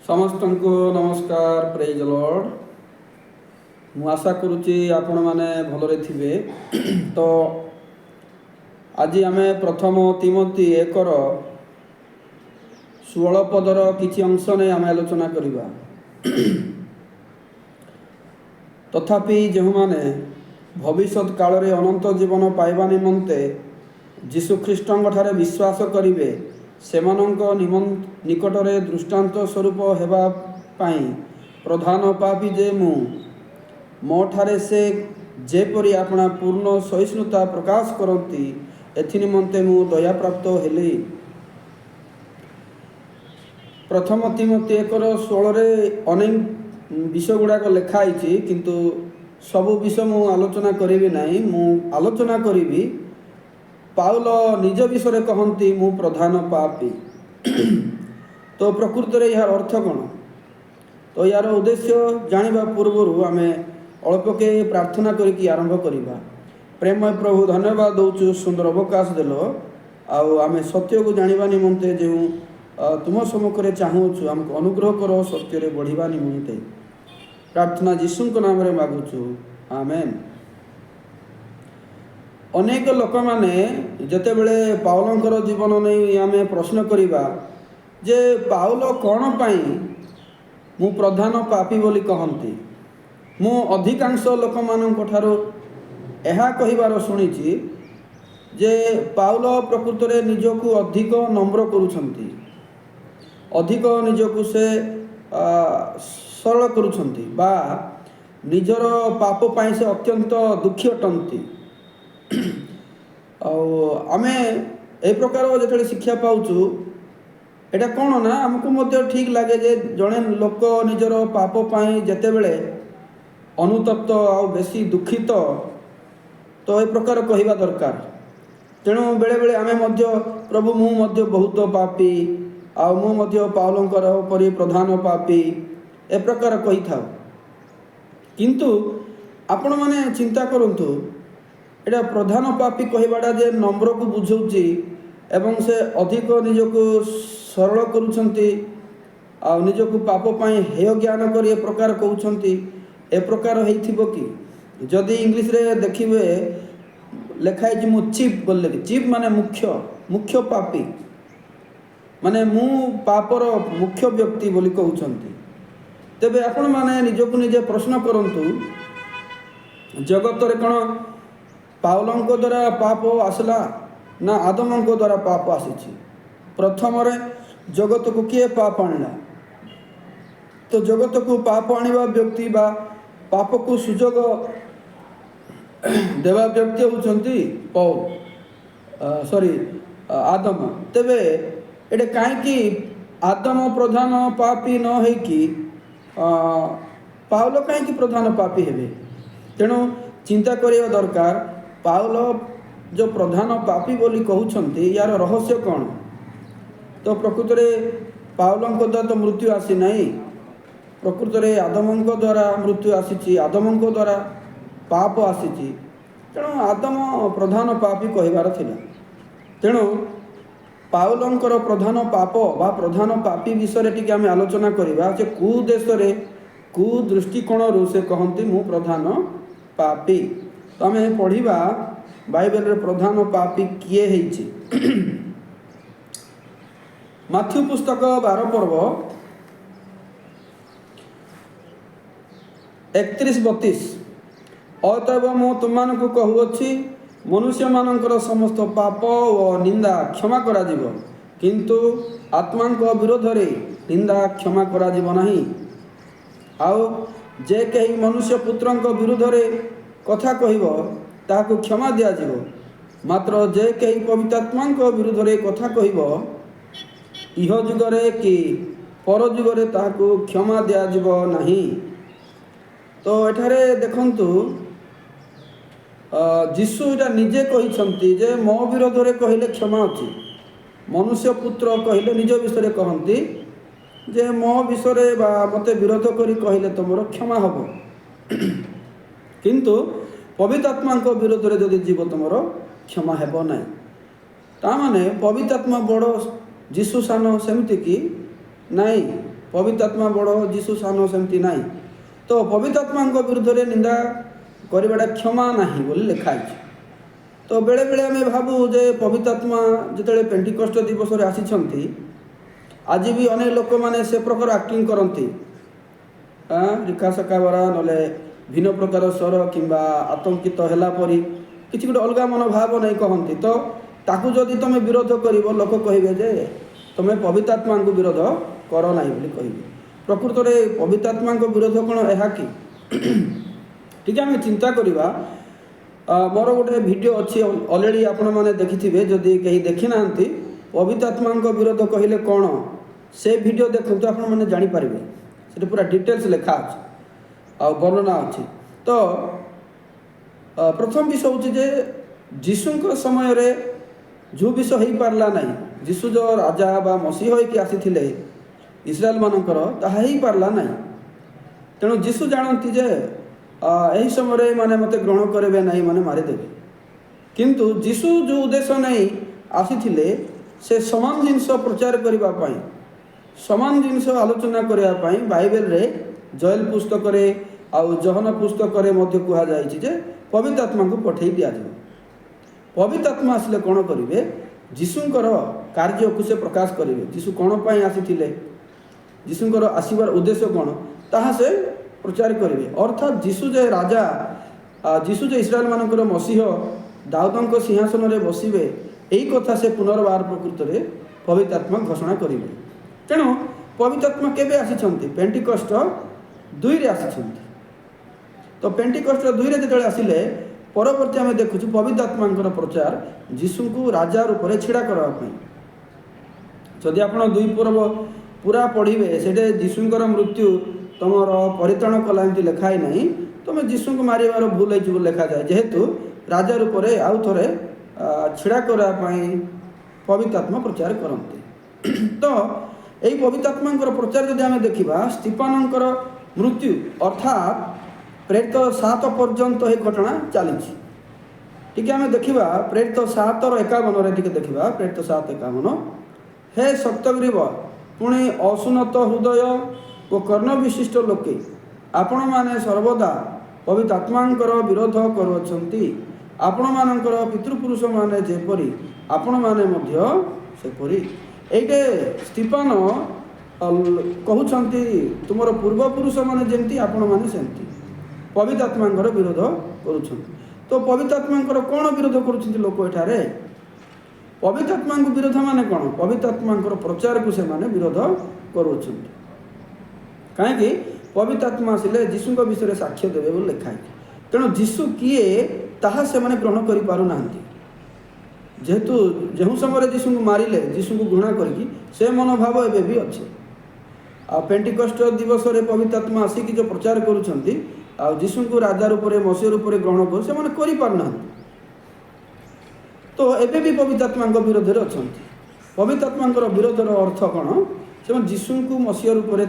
ସମସ୍ତଙ୍କୁ ନମସ୍କାର। ପ୍ରେଜ୍ ଲର୍ଡ। ମୁଁ ଆଶା କରୁଛି ଆପଣମାନେ ଭଲରେ ଥିବେ। ତ ଆଜି ଆମେ ପ୍ରଥମ ତିମୋଥୀ 1:16 ପଦର କିଛି ଅଂଶ ନେଇ ଆମେ ଆଲୋଚନା କରିବା। ତଥାପି ଯେଉଁମାନେ ଭବିଷ୍ୟତ କାଳରେ ଅନନ୍ତ ଜୀବନ ପାଇବା ନିମନ୍ତେ ଯୀଶୁଖ୍ରୀଷ୍ଟଙ୍କଠାରେ ବିଶ୍ୱାସ କରିବେ, ସେମାନଙ୍କ ନିକଟରେ ଦୃଷ୍ଟାନ୍ତ ସ୍ୱରୂପ ହେବା ପାଇଁ ପ୍ରଧାନ ପାପୀ ଯେ ମୁଁ, ମୋ ଠାରେ ସେ ଯେପରି ଆପଣା ପୂର୍ଣ୍ଣ ସହିଷ୍ଣୁତା ପ୍ରକାଶ କରନ୍ତି, ଏଥିନିମନ୍ତେ ମୁଁ ଦୟାପ୍ରାପ୍ତ ହେଲି। ପ୍ରଥମ ତିମୋଥୀ 1:16ରେ ଅନେକ ବିଷୟ ଗୁଡ଼ାକ ଲେଖା ହେଇଛି, କିନ୍ତୁ ସବୁ ବିଷୟ ମୁଁ ଆଲୋଚନା କରିବି ନାହିଁ। ମୁଁ ଆଲୋଚନା କରିବି ପାଉଲ ନିଜ ବିଷୟରେ କହନ୍ତି ମୁଁ ପ୍ରଧାନ ପାପୀ। ତ ପ୍ରକୃତରେ ଏହାର ଅର୍ଥ କ'ଣ? ତ ଏହାର ଉଦ୍ଦେଶ୍ୟ ଜାଣିବା ପୂର୍ବରୁ ଆମେ ଅଳ୍ପକେ ପ୍ରାର୍ଥନା କରିକି ଆରମ୍ଭ କରିବା। ପ୍ରେମୟ ପ୍ରଭୁ, ଧନ୍ୟବାଦ ଦେଉଛୁ, ସୁନ୍ଦର ଅବକାଶ ଦେଲ। ଆଉ ଆମେ ସତ୍ୟକୁ ଜାଣିବା ନିମନ୍ତେ ଯେଉଁ ତୁମ ସମ୍ମୁଖରେ ଚାହୁଁଛୁ, ଆମକୁ ଅନୁଗ୍ରହ କର ସତ୍ୟରେ ବଢ଼ିବା ନିମନ୍ତେ। ପ୍ରାର୍ଥନା ଯୀଶୁଙ୍କ ନାମରେ ମାଗୁଛୁ, ଆମେନ୍। ଅନେକ ଲୋକମାନେ ଯେତେବେଳେ ପାଉଲଙ୍କର ଜୀବନ ନେଇ ଆମେ ପ୍ରଶ୍ନ କରିବା ଯେ ପାଉଲ କ'ଣ ପାଇଁ ମୁଁ ପ୍ରଧାନ ପାପୀ ବୋଲି କହନ୍ତି, ମୁଁ ଅଧିକାଂଶ ଲୋକମାନଙ୍କ ଠାରୁ ଏହା କହିବାର ଶୁଣିଛି ଯେ ପାଉଲ ପ୍ରକୃତରେ ନିଜକୁ ଅଧିକ ନମ୍ର କରୁଛନ୍ତି, ଅଧିକ ନିଜକୁ ସେ ସରଳ କରୁଛନ୍ତି, ବା ନିଜର ପାପ ପାଇଁ ସେ ଅତ୍ୟନ୍ତ ଦୁଃଖୀ ଅଟନ୍ତି। ଆଉ ଆମେ ଏ ପ୍ରକାର ଯେତେବେଳେ ଶିକ୍ଷା ପାଉଛୁ, ଏଇଟା କ'ଣ ନା ଆମକୁ ମଧ୍ୟ ଠିକ୍ ଲାଗେ ଯେ ଜଣେ ଲୋକ ନିଜର ପାପ ପାଇଁ ଯେତେବେଳେ ଅନୁତପ୍ତ ଆଉ ବେଶୀ ଦୁଃଖିତ, ତ ଏ ପ୍ରକାର କହିବା ଦରକାର। ତେଣୁ ବେଳେବେଳେ ଆମେ ମଧ୍ୟ ପ୍ରଭୁ ମୁଁ ମଧ୍ୟ ବହୁତ ପାପୀ, ଆଉ ମୁଁ ମଧ୍ୟ ପାଉଲଙ୍କର ପରି ପ୍ରଧାନ ପାପୀ, ଏ ପ୍ରକାର କହିଥାଉ। କିନ୍ତୁ ଆପଣମାନେ ଚିନ୍ତା କରନ୍ତୁ, ଏଇଟା ପ୍ରଧାନ ପାପୀ କହିବାଟା ଯେ ନମ୍ରକୁ ବୁଝାଉଛି ଏବଂ ସେ ଅଧିକ ନିଜକୁ ସରଳ କରୁଛନ୍ତି ଆଉ ନିଜକୁ ପାପ ପାଇଁ ହେୟ ଜ୍ଞାନ କରି ଏ ପ୍ରକାର କହୁଛନ୍ତି, ଏ ପ୍ରକାର ହେଇଥିବ କି? ଯଦି ଇଂଲିଶରେ ଦେଖିବେ ଲେଖା ହେଇଛି ମୁଁ ଚିଫ୍ ବୋଲି, ଚିଫ୍ ମାନେ ମୁଖ୍ୟ ପାପୀ, ମାନେ ମୁଁ ପାପର ମୁଖ୍ୟ ବ୍ୟକ୍ତି ବୋଲି କହୁଛନ୍ତି। ତେବେ ଆପଣମାନେ ନିଜକୁ ନିଜେ ପ୍ରଶ୍ନ କରନ୍ତୁ, ଜଗତରେ କ'ଣ ପାଉଲଙ୍କ ଦ୍ୱାରା ପାପ ଆସିଲା ନା ଆଦମଙ୍କ ଦ୍ୱାରା ପାପ ଆସିଛି? ପ୍ରଥମରେ ଜଗତକୁ କିଏ ପାପ ଆଣିଲା? ତ ଜଗତକୁ ପାପ ଆଣିବା ବ୍ୟକ୍ତି ବା ପାପକୁ ସୁଯୋଗ ଦେବା ବ୍ୟକ୍ତି ହେଉଛନ୍ତି ଆଦମ। ତେବେ ଏଇଟା କାହିଁକି ଆଦମ ପ୍ରଧାନ ପାପୀ ନ ହେଇକି ପାଉଲ କାହିଁକି ପ୍ରଧାନ ପାପୀ ହେବେ? ତେଣୁ ଚିନ୍ତା କରିବା ଦରକାର, ପାଉଲ ଯେଉଁ ପ୍ରଧାନ ପାପୀ ବୋଲି କହୁଛନ୍ତି, ୟାର ରହସ୍ୟ କ'ଣ? ତ ପ୍ରକୃତରେ ପାଉଲଙ୍କ ଦ୍ୱାରା ତ ମୃତ୍ୟୁ ଆସିନାହିଁ, ପ୍ରକୃତରେ ଆଦମଙ୍କ ଦ୍ୱାରା ମୃତ୍ୟୁ ଆସିଛି, ଆଦମଙ୍କ ଦ୍ୱାରା ପାପ ଆସିଛି। ତେଣୁ ଆଦମ ପ୍ରଧାନ ପାପୀ କହିବାର ଥିଲା। ତେଣୁ ପାଉଲଙ୍କର ପ୍ରଧାନ ପାପ ବା ପ୍ରଧାନ ପାପୀ ବିଷୟରେ ଟିକେ ଆମେ ଆଲୋଚନା କରିବା ଯେ କେଉଁ ଦେଶରେ କେଉଁ ଦୃଷ୍ଟିକୋଣରୁ ସେ କହନ୍ତି ମୁଁ ପ୍ରଧାନ ପାପୀ। ତ ଆମେ ପଢ଼ିବା ବାଇବେଲରେ ପ୍ରଧାନ ପାପୀ କିଏ ହେଇଛି। ମାଥ୍ୟୁ ପୁସ୍ତକ 12 ପର୍ବ 31-32। ଅତଏବ ମୁଁ ତୁମମାନଙ୍କୁ କହୁଅଛି, ମନୁଷ୍ୟମାନଙ୍କର ସମସ୍ତ ପାପ ଓ ନିନ୍ଦା କ୍ଷମା କରାଯିବ, କିନ୍ତୁ ଆତ୍ମାଙ୍କ ବିରୋଧରେ ନିନ୍ଦା କ୍ଷମା କରାଯିବ ନାହିଁ। ଆଉ ଯେ କେହି ମନୁଷ୍ୟ ପୁତ୍ରଙ୍କ ବିରୁଦ୍ଧରେ କଥା କହିବ, ତାହାକୁ କ୍ଷମା ଦିଆଯିବ, ମାତ୍ର ଯେ କେହି ପବିତ୍ରାତ୍ମାଙ୍କ ବିରୁଦ୍ଧରେ କଥା କହିବ, ଇହ ଯୁଗରେ କି ପର ଯୁଗରେ ତାହାକୁ କ୍ଷମା ଦିଆଯିବ ନାହିଁ। ତ ଏଠାରେ ଦେଖନ୍ତୁ, ଯୀଶୁ ଏଇଟା ନିଜେ କହିଛନ୍ତି ଯେ ମୋ ବିରୋଧରେ କହିଲେ କ୍ଷମା ଅଛି। ମନୁଷ୍ୟ ପୁତ୍ର କହିଲେ ନିଜ ବିଷୟରେ କହନ୍ତି ଯେ ମୋ ବିଷୟରେ ବା ମୋତେ ବିରୋଧ କରି କହିଲେ ତୁମର କ୍ଷମା ହେବ, କିନ୍ତୁ ପବିତ୍ରାତ୍ମାଙ୍କ ବିରୋଧରେ ଯଦି ଯିବ ତୁମର କ୍ଷମା ହେବ ନାହିଁ। ତାମାନେ ପବିତ୍ରାତ୍ମା ବଡ଼, ଯୀଶୁ ସାନ, ସେମିତି କି ନାହିଁ। पवित्र आत्मा बड़ जीशु सान सेमती ना। तो पवित्र आत्मा विरुद्ध में निंदा करवाटा क्षमा नहीं बोली लिखाई। तो बेले बेले आम भावु जे पवित्र आत्मा जो पेंटिकस्ट दिवस आसी आज भी अनेक लोक मैंने से प्रकार एक्टिंग करती रिका सकावरा ना भिन्न प्रकार स्वर कि आतंकित है किसी गोटे अलग मनोभाव नहीं कहती। तो ताकू जदि तुम विरोध कर लोक कहे जे तुम्हें पवित्र आत्मा को विरोध कर ना कह। प्रकृत में पवित्र आत्मा विरोध कौन है कि ठीक आम चिंता करवा। मोर गोटे वीडियो अच्छी अलरेडी आपण मैंने देखिथे जदि कहीं देखी ना पवित्र आत्मा विरोध कहले कौन से वीडियो देखो तो आपण मैंने जानीपर से पूरा डिटेल्स लिखा आ वर्णना अच्छी। तो प्रथम विषय हूँ जे जीशु समय रे जो विषय हो पार्ला ना जीशु जो राजा बा मसीह होइकी आसी इस्राएल मानकर ताहा ही पार्ला ना। तेणु जीशु जानती जे यही समय माने मते ग्रहण करेंगे ना माने मारिदेवे। किंतु जीशु जो उद्देश्य नहीं आसी से समान जिनस प्रचार करने समान जिनस आलोचना करने बाइबल रे जोएल पुस्तक रे आउ जहन पुस्तक रे मध्य कहा जायछि जे पवित्र आत्मा को पठेई दिया जाए। पवित्र आत्मा आसिले कौन करेंगे जीशुंकर कार्य को से प्रकाश करेंगे। जीशु कौन पाई आसी जीशुंकर आसबार उद्देश्य कौन ताहा से प्रचार करेंगे। अर्थात जीशु जे राजा जीशु जे इस्राएल मानकर मसीह दाऊदंक सिंहासन रे बसिबे यही कथा से पुनर्बार प्रकृत में पवित्र आत्मा घोषणा करेंगे। तेणु पवित्र आत्मा केबे आसी पेंटिकस्ट 2 रे आसी। तो पेंटिकस्ट 2 रे जो आसिले परवर्ती आम देखु पवित्र आत्मा प्रचार जीशु को राजा रूप में छिड़ा करने। जदि आप 2 पर्व पूरा पढ़े से जीशुंकर मृत्यु तुम परित्राण कला लिखाई ना तुम जीशु को मारिबार भूल हो लिखा जाए जेहेतु राजा रूप में आउ थे छिड़ा करने पवित्र आत्मा प्रचार करते। तो यही पवित्र आत्मा प्रचार जब आम देखा स्टीफानंकर मृत्यु अर्थात प्रेरित 7 पर्यंत यह घटना चली टी आम देखा प्रेरित 7:51 देखा प्रेरित 7:51 हे सप्तग्रीव पुणी असुनत हृदय और कर्ण विशिष्ट लोके आपण माने सर्वदा पवित्र आत्मांकर विरोध करुछंती आपण मानकर पितृपुरुष माने जेपरी आपण माने मध्य सेपरी। एटे स्टीफान कहउछंती तुमर पूर्वपुरुष माने जेमती आपण माने सेमती पवित्र आत्मांकर विरोध करुछंती। तो पवित्र आत्मांकर कौन विरोध करुछंती लोक एठारे पवित्र आत्मा विरोध माने कौन पवित्र आत्मांकर प्रचार को से माने विरोध करुछंती। कहीं पवित्र आत्मा आसिले जीशु विषय साक्ष्य देवे बोली लिखाई। तेणु जीशु किए ताहा से माने ग्रहण करि पारु नाहंती जेहेतु जो समय जीशु को मारिले जीशु को घृणा करके से मनोभाव एबे भी अच्छे। आ पेंटिकस्ट दिवस रे पवित्र आत्मा आसिक जो प्रचार करुछंती आ जीशु को राजा रूप में मसीह रूप में ग्रहण कर से माने करि पारु नाहंती। तो एबे भी पवित्र आत्मा विरोध में अच्छा पवित्र आत्मा विरोधर अर्थ कौन से जीशु को मसीह रूप में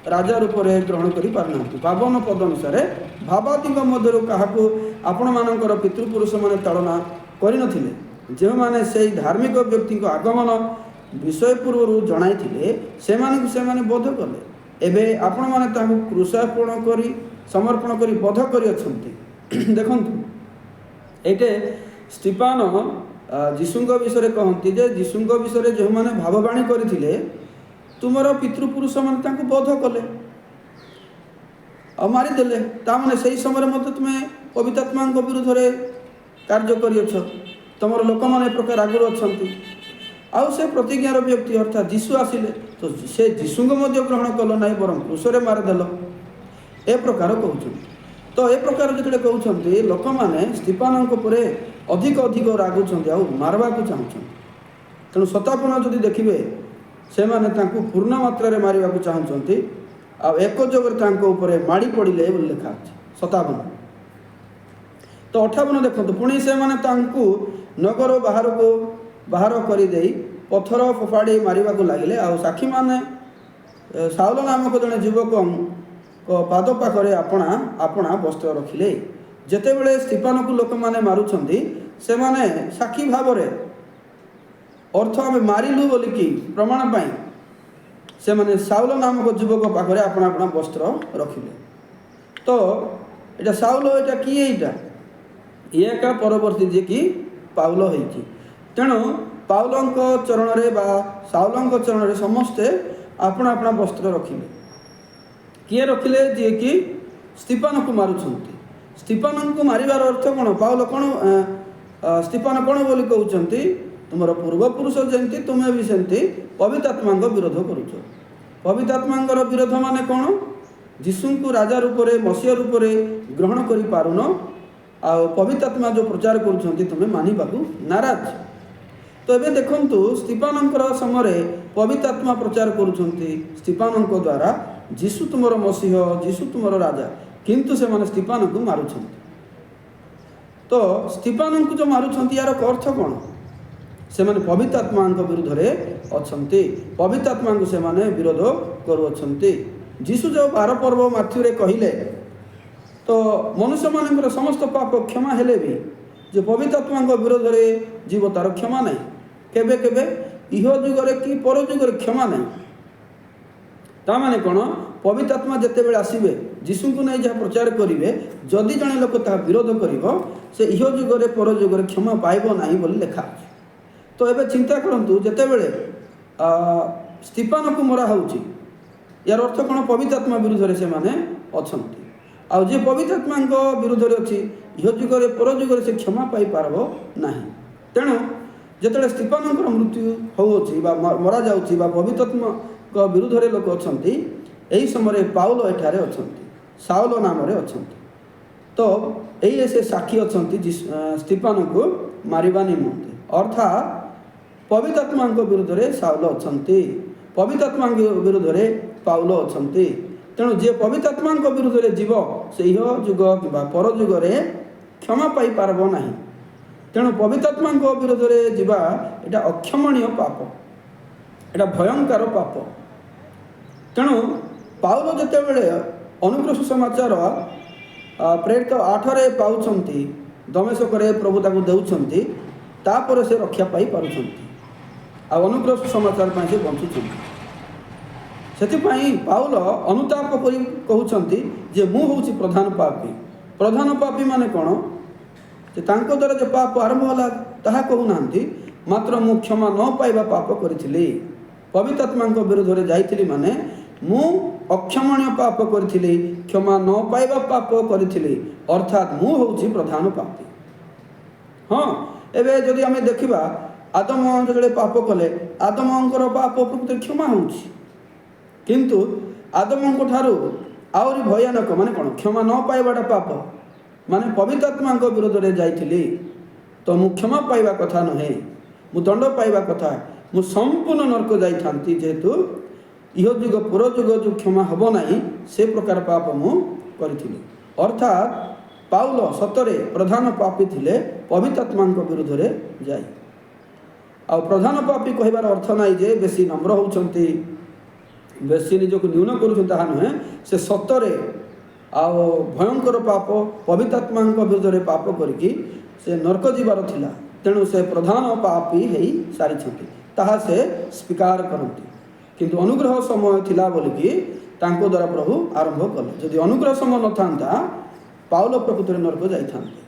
राजा रूप में ग्रहण कर पारना। पावन पद अनुसार भावाती मध्य क्या आपण मानकर पितृपुरुष मैंने ताड़ना करनथिले जो मैंने से धार्मिक व्यक्ति आगमन विषय पूर्व जनाई से बोध कले एबे आपण माने तांको क्रूशार्पण करी समर्पण करी बोध करी अछंती। देखंतु एटे स्टीफान जीशु विषय कहती जे जीशु विषय जो मैंने भाववाणी करथिले तुमर पितृपुरुष मैंने तांको बोध कले और मारिदेले ताने से समय मत तुम्हें पवित्र आत्मा विरुद्ध में कार्य करियछ तुमर लोक मैंने प्रकार आगुरी अच्छा आउ से प्रतिज्ञार व्यक्ति अर्थात जीशु आसिले तो से जीशु ग्रहण कल ना बरम क्रूशरे मारिदेल ए प्रकार कहते। तो ए प्रकार जो कहते लोक मैंने स्टीफान अधिक अधिक रागुंट आउ मारवा चाहूँ। तेणु शतापन जदि देखिए से माने तांको पूर्ण मात्रा रे मारिबा को चाहूँगी आ एक जगह माड़ी पड़े लिखा शतापन। तो 58 देखो पुणी से माने तांको नगर बाहर कर पथर फोपाड़ी मारिबा को लगिले आ साक्षी माने साउल नामक जड़े युवक पाद पाखरे आपणा आपणा वस्त्र रखिले जेते बेले स्टीफान को लोक माने मारुछंती से माने साक्षी भाव रे अर्थ आम मारिलु बोलिकी प्रमाण पाई से माने साउल नामक युवक पाखरे आपण आपण वस्त्र रखिले। तो एटा साउल एटा किए एटा ये एका परवर्ती जे कि पाउल होइछि। तेणु पाउलंक चरण रे बा साउलंक चरण रे समस्ते आपण आपण वस्त्र रखिले। किए रखिले जे कि स्तिफान को मारुछंती। स्तिफान को मारिबार अर्थ कोन? पाउल कोन स्तिफान कोन बोली कहउछंती, तुमर पूर्वपुरुष जेंती तुमे भी सेंती पवित्र आत्मांग विरोध करूछ। पवित्र आत्मांग विरोध माने कोन? जीसु को राजा रूप रे मसीह रूप रे ग्रहण करि पारुनो आ पवित्र आत्मा जो प्रचार करूछंती तुमे मानि बाकू नाराज। तो एबे देखंतु स्तिफानंकर समय पवित्र आत्मा प्रचार करूछंती स्तिफानंक द्वारा जीसु तुमर मसीह, जीसु तुमर राजा, किंतु से माने स्तिफान को मारुछंती। तो स्तिफान को जो मारुछंती यार अर्थ कोन? से माने पवित्र आत्मा विरुद्ध रे अछंती, पवित्र आत्मा को से माने विरोध करूछंती। जीसु जो 12 पर्व माथ्यू रे कहिले तो मनुष्य मानकर समस्त पाप क्षमा हेले भी जो पवित्र आत्मा विरोध रे जीव तार क्षमा नहीं। केबे केबे इह जुगरे कि पर जुगरे क्षमा नहीं। ता माने कोन? पवित्र आत्मा जेते बेले आसीबे जीसु को नहीं जहाँ प्रचार करिवे, जदि जने लोक ता विरोध करिवो से इह जुगरे पर जुगरे क्षमा पाइबो नाही बोली लेखा अछि। तो एबे चिंता करंतु जेते बेले स्तिफान को मरा होउची यार अर्थ कोन? पवित्र आत्मा विरुद्ध रे से माने अछंती। आ जे पवित्र आत्मा विरुद्ध रे अछि इह जुगरे पर जुगरे से क्षमा पाई पारबो नाही। तेणु जेतेले स्तिफानंकर मृत्यु होउची बा मरा जाउची बा पवित्र आत्मा विरुद्ध रे लोक अछंती, एही समय पाउल एठारे अछंती, साउल नाम रे अछंती। तो एही से साक्षी अछंती स्तिफान को मारिबा निमंते। अर्थात पवित्र आत्मा विरुद्ध रे साउल अछंती, पवित्र आत्मा विरुद्ध रे पाउल अछंती। तेणु जे पवित्र आत्मा विरुद्ध रे जीव से इह जुग किबा पर जुग रे क्षमा पाई पारबो नाही। तेणु पवित्र आत्मा विरुद्ध रे जीवा एटा अक्षमणीय पाप, एटा भयंकर पाप। तेणु पाउल जेते बेले अनुग्रह सुसमाचार प्रेरित 8 रे पाउछंती, दमेशक रे प्रभु ताकू देउछंती, तापर से रक्षा पाई पारुछंती आ अनुग्रह सुसमाचार पई से बंचुछंती। सेतिपई पाउल अनुताप करी कहउछंती जे मु होउची प्रधान पापी। प्रधान पापी माने कोन? जे तांको द्वारा जे पाप आरंभ होला ताहा कहू नांती, मात्र मु क्षमा न पाइबा पाप करिथिली। पवित्र आत्मा विरुद्ध रे जाइथिली माने मु अक्षमणीय पाप करिथिली, क्षमा न पाइबा पाप करिथिली, अर्थात मु होउची प्रधान पापी। हाँ, एबे जदि आमे देखिबा आदम जदि पाप कले आदमंकर पाप प्रकृति क्षमा होउची, किंतु आदमंक ठारू आउरी भयानक माने कोन? क्षमा न पाइबाटा पाप माने पवित्र आत्मा विरोध रे जाइथिली तो मु क्षमा पाइबा कथा नहे, मु दंड पाइबा कथा, मु संपूर्ण नरक जाई थांती। जेतु इह जुग पुर जुग जो क्षमा हबो नाही से प्रकार पाप मु करिथिली। अर्थात पाउल सतरे प्रधान पापी थिले पवित्र आत्मा विरोध रे जाई। आ प्रधान पापी कहबार अर्थ नाही जे बेसी नम्र होउछंती, बेसी निजको न्यून करूछंती, ताहा नहे। से सतरे आ भयंकर पाप पवित्र आत्मा विरोध रे पाप करिकी से नरक जीवार थिला। तेणु से प्रधान पापी हेई सारिछंती, ताहा से स्वीकार करंती। किंतु अनुग्रह समय थिला बोलिकी तांको द्वारा प्रभु आरंभ कले। जदि अनुग्रह समय न थांता पाउल प्रकृति नरक जाई थांते।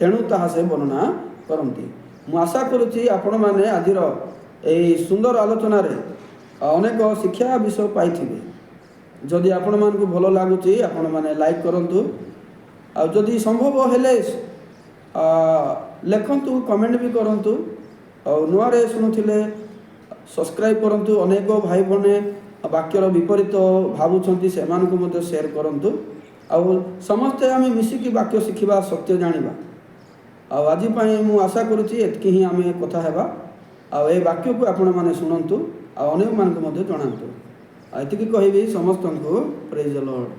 तेणु ताहा से वर्णना करंती। मु आशा करुछि आपण माने आजिर एई सुंदर आलोचना रे अनेक शिक्षा विषय पाइथिबे। जदि आपण मान को भलो लागुछि आपण माने लाइक करंतु, आ जदि संभव हेले लेखंतु, कमेंट भी करंतु, और नुआ रे सुनुथिले सब्सक्राइब करंतु। अनेक भाई बने वाक्यर विपरीत भावुछंती सेमानकु मते शेयर करंतु। आ समस्ते आमे मिसिकी वाक्य शिखिबा, सत्य जानिबा। आ आज पई मु आशा करुछि एतकी ही आमे कथा हेबा। आ ए वाक्य को आपण माने सुनंतु, आ अनेक मान को मते जणांतु। एतिकी कहबी समस्तंकु प्रेज द लॉर्ड।